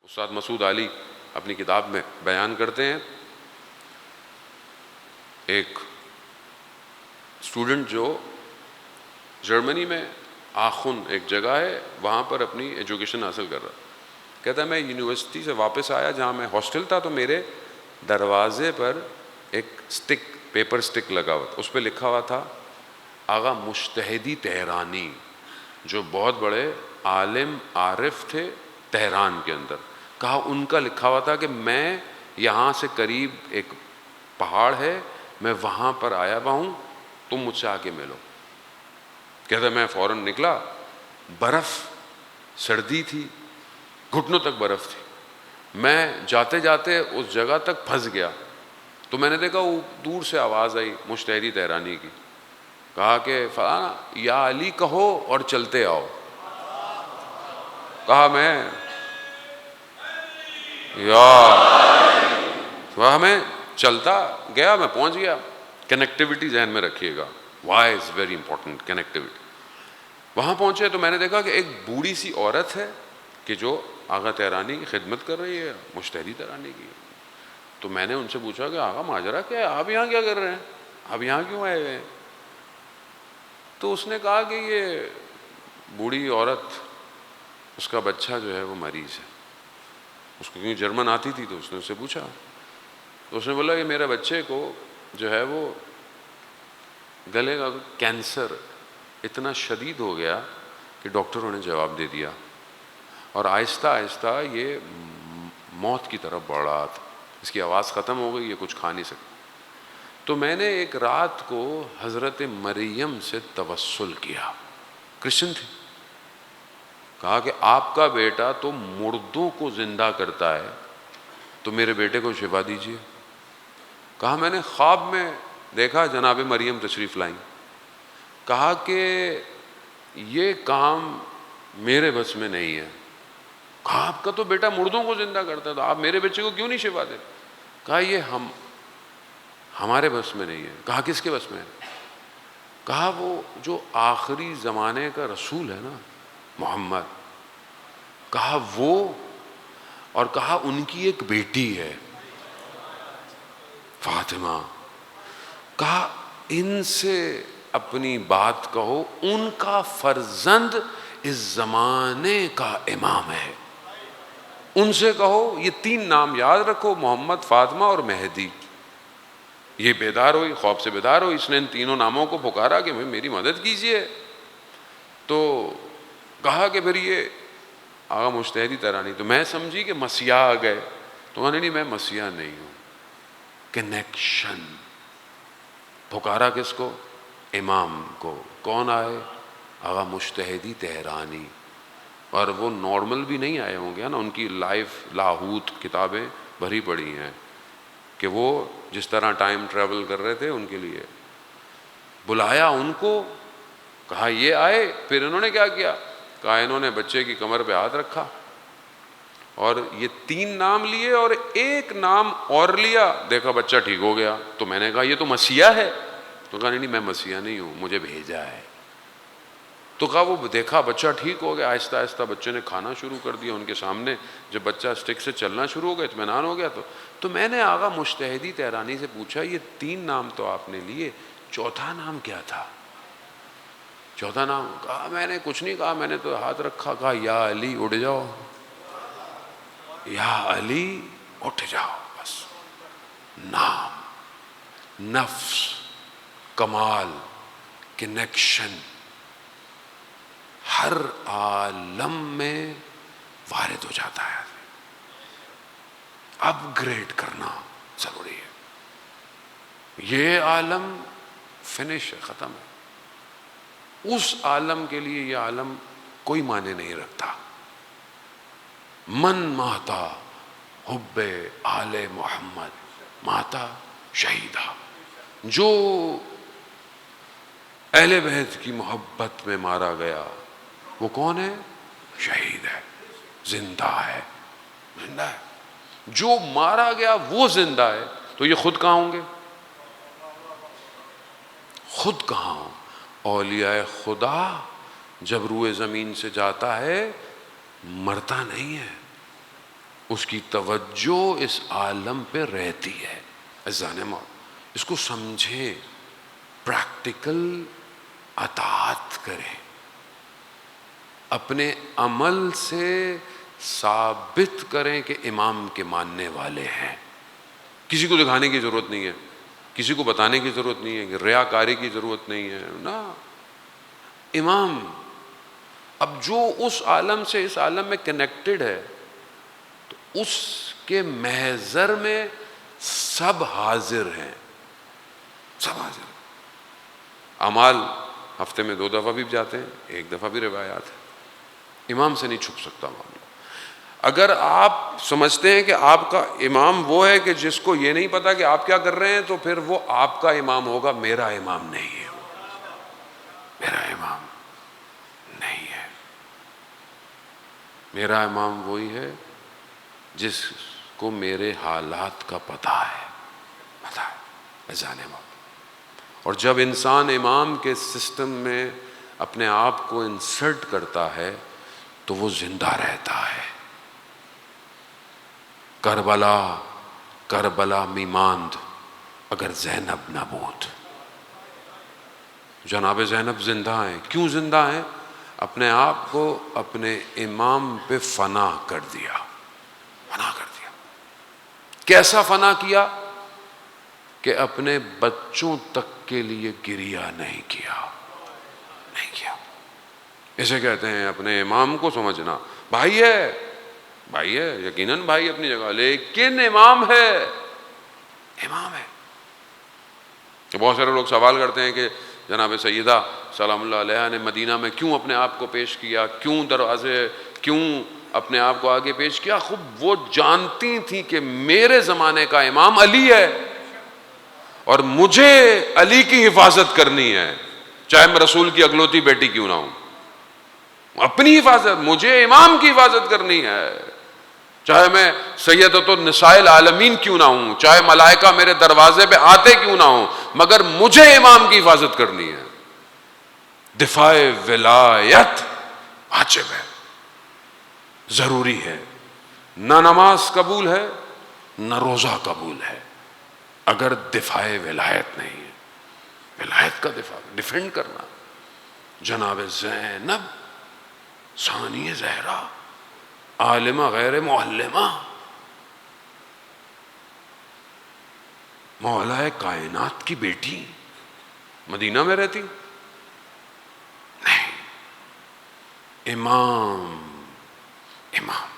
استاد مسعود علی اپنی کتاب میں بیان کرتے ہیں، ایک اسٹوڈنٹ جو جرمنی میں آخن ایک جگہ ہے وہاں پر اپنی ایجوکیشن حاصل کر رہا، کہتا ہے میں یونیورسٹی سے واپس آیا جہاں میں ہاسٹل تھا تو میرے دروازے پر ایک سٹک پیپر سٹک لگا ہوا تھا، اس پہ لکھا ہوا تھا آغا مجتہدی تہرانی، جو بہت بڑے عالم عارف تھے تہران کے اندر۔ کہا ان کا لکھا ہوا تھا کہ میں یہاں سے قریب ایک پہاڑ ہے، میں وہاں پر آیا ہوا ہوں، تم مجھ سے آ کے ملو۔ کہتا میں فوراً نکلا، برف سردی تھی، گھٹنوں تک برف تھی، میں جاتے جاتے اس جگہ تک پھنس گیا تو میں نے دیکھا وہ دور سے آواز آئی مجتہدی تہرانی کی، کہا کہ فلانا یا علی کہو اور چلتے آؤ۔ کہا میں میں چلتا گیا، میں پہنچ گیا۔ کنیکٹیوٹی ذہن میں رکھیے گا، why is very important connectivity. وہاں پہنچے تو میں نے دیکھا کہ ایک بوڑھی سی عورت ہے کہ جو آغا تہرانی کی خدمت کر رہی ہے، مجتہدی تہرانی کی۔ تو میں نے ان سے پوچھا کہ آغا ماجرا کیا ہے، آپ یہاں کیا کر رہے ہیں، آپ یہاں کیوں آئے ہوئے ہیں؟ تو اس نے کہا کہ یہ بوڑھی عورت، اس کا بچہ جو ہے وہ مریض ہے۔ اس کو کیوں جرمن آتی تھی تو اس نے اس سے پوچھا، تو اس نے بولا کہ میرے بچے کو جو ہے وہ گلے کا کینسر اتنا شدید ہو گیا کہ ڈاکٹروں نے جواب دے دیا اور آہستہ آہستہ یہ موت کی طرف بڑھ رہا تھا، اس کی آواز ختم ہو گئی، یہ کچھ کھا نہیں سکتا۔ تو میں نے ایک رات کو حضرت مریم سے توسل کیا، کرسچن تھی، کہا کہ آپ کا بیٹا تو مردوں کو زندہ کرتا ہے، تو میرے بیٹے کو شفا دیجیے۔ کہا میں نے خواب میں دیکھا جناب مریم تشریف لائیں، کہا کہ یہ کام میرے بس میں نہیں ہے۔ کہا آپ کا تو بیٹا مردوں کو زندہ کرتا ہے تو آپ میرے بچے کو کیوں نہیں شفا دے؟ کہا یہ ہمارے بس میں نہیں ہے۔ کہا کس کے بس میں ہے؟ کہا وہ جو آخری زمانے کا رسول ہے نا محمد، کہا وہ، اور کہا ان کی ایک بیٹی ہے فاطمہ، کہا ان سے اپنی بات کہو، ان کا فرزند اس زمانے کا امام ہے، ان سے کہو یہ تین نام یاد رکھو، محمد، فاطمہ اور مہدی۔ یہ بیدار ہوئی، خواب سے بیدار ہوئی، اس نے ان تینوں ناموں کو پکارا کہ میری مدد کیجئے۔ تو کہا کہ پھر یہ آغا مجتہدی تہرانی، تو میں سمجھی کہ مسیح آ گئے، تو انہوں نے نہیں، میں مسیح نہیں ہوں۔ کنیکشن، پکارا کس کو؟ امام کو۔ کون آئے؟ آغا مجتہدی تہرانی۔ اور وہ نارمل بھی نہیں آئے ہوں گے نا، ان کی لائف لاہوت کتابیں بھری پڑی ہیں کہ وہ جس طرح ٹائم ٹریول کر رہے تھے، ان کے لیے بلایا ان کو، کہا یہ آئے۔ پھر انہوں نے کیا کیا؟ کہا انہوں نے بچے کی کمر پہ ہاتھ رکھا اور یہ تین نام لیے اور ایک نام اور لیا، دیکھا بچہ ٹھیک ہو گیا۔ تو میں نے کہا یہ تو مسیح ہے، تو کہا نہیں میں مسیح نہیں ہوں، مجھے بھیجا ہے۔ تو کہا وہ دیکھا بچہ ٹھیک ہو گیا، آہستہ آہستہ بچے نے کھانا شروع کر دیا ان کے سامنے۔ جب بچہ اسٹک سے چلنا شروع ہو گیا، اطمینان ہو گیا، تو میں نے آغا مجتہدی تہرانی سے پوچھا یہ تین نام تو آپ نے لیے، چوتھا نام کیا تھا؟ چوتھا نام؟ کہا میں نے کچھ نہیں کہا، میں نے تو ہاتھ رکھا، کہا یا علی اٹھ جاؤ، یا علی اٹھ جاؤ، بس۔ نام، نفس، کمال، کنیکشن ہر عالم میں وارد ہو جاتا ہے۔ اپ گریڈ کرنا ضروری ہے۔ یہ عالم فنش ہے، ختم ہے، اس عالم کے لیے یہ عالم کوئی معنی نہیں رکھتا۔ من ماتا حب آل محمد ماتا شہیدہ، جو اہل بیت کی محبت میں مارا گیا وہ کون ہے؟ شہید ہے، زندہ ہے، زندہ ہے۔ جو مارا گیا وہ زندہ ہے، تو یہ خود کہاں ہوں گے؟ خود کہاں ہوں؟ اولیاء خدا جب روئے زمین سے جاتا ہے مرتا نہیں ہے، اس کی توجہ اس عالم پہ رہتی ہے. عزیزان موت اس کو سمجھے، پریکٹیکل اطاعت کریں، اپنے عمل سے ثابت کریں کہ امام کے ماننے والے ہیں. کسی کو دکھانے کی ضرورت نہیں ہے، کسی کو بتانے کی ضرورت نہیں ہے، ریاکاری کی ضرورت نہیں ہے نا. امام اب جو اس عالم سے اس عالم میں کنیکٹڈ ہے تو اس کے محضر میں سب حاضر ہیں، سب حاضر ہیں. اعمال ہفتے میں 2 دفعہ بھی جاتے ہیں، 1 دفعہ بھی روایات ہے. امام سے نہیں چھپ سکتا معاملہ. اگر آپ سمجھتے ہیں کہ آپ کا امام وہ ہے کہ جس کو یہ نہیں پتا کہ آپ کیا کر رہے ہیں، تو پھر وہ آپ کا امام ہوگا، میرا امام نہیں ہے. میرا امام نہیں ہے. میرا امام وہی ہے جس کو میرے حالات کا پتہ ہے، پتہ ہے. اذان امام. اور جب انسان امام کے سسٹم میں اپنے آپ کو انسرٹ کرتا ہے تو وہ زندہ رہتا ہے. کربلا می ماند اگر زینب نہ بود. جناب زینب زندہ ہیں. کیوں زندہ ہیں؟ اپنے آپ کو اپنے امام پہ فنا کر دیا. فنا کر دیا. کیسا فنا کیا؟ کہ اپنے بچوں تک کے لیے گریہ نہیں کیا. نہیں کیا. اسے کہتے ہیں اپنے امام کو سمجھنا. بھائی ہے، بھائی ہے، یقیناً بھائی اپنی جگہ، لیکن امام ہے. امام ہے. بہت سارے لوگ سوال کرتے ہیں کہ جناب سیدہ سلام اللہ علیہ نے مدینہ میں کیوں اپنے آپ کو پیش کیا، کیوں دروازے، کیوں اپنے آپ کو آگے پیش کیا؟ خوب وہ جانتی تھیں کہ میرے زمانے کا امام علی ہے اور مجھے علی کی حفاظت کرنی ہے، چاہے میں رسول کی اگلوتی بیٹی کیوں نہ ہوں. اپنی حفاظت، مجھے امام کی حفاظت کرنی ہے، چاہے میں سیدۃ النساء العالمین کیوں نہ ہوں، چاہے ملائکہ میرے دروازے پہ آتے کیوں نہ ہوں، مگر مجھے امام کی حفاظت کرنی ہے. دفاع ولایت واجب ہے، ضروری ہے. نہ نماز قبول ہے نہ روزہ قبول ہے اگر دفاع ولایت نہیں ہے. ولایت کا دفاع، ڈیفینڈ کرنا. جناب زینب ثانی زہرا، عالمہ غیر معلمہ، مولا کائنات کی بیٹی، مدینہ میں رہتی نہیں. امام، امام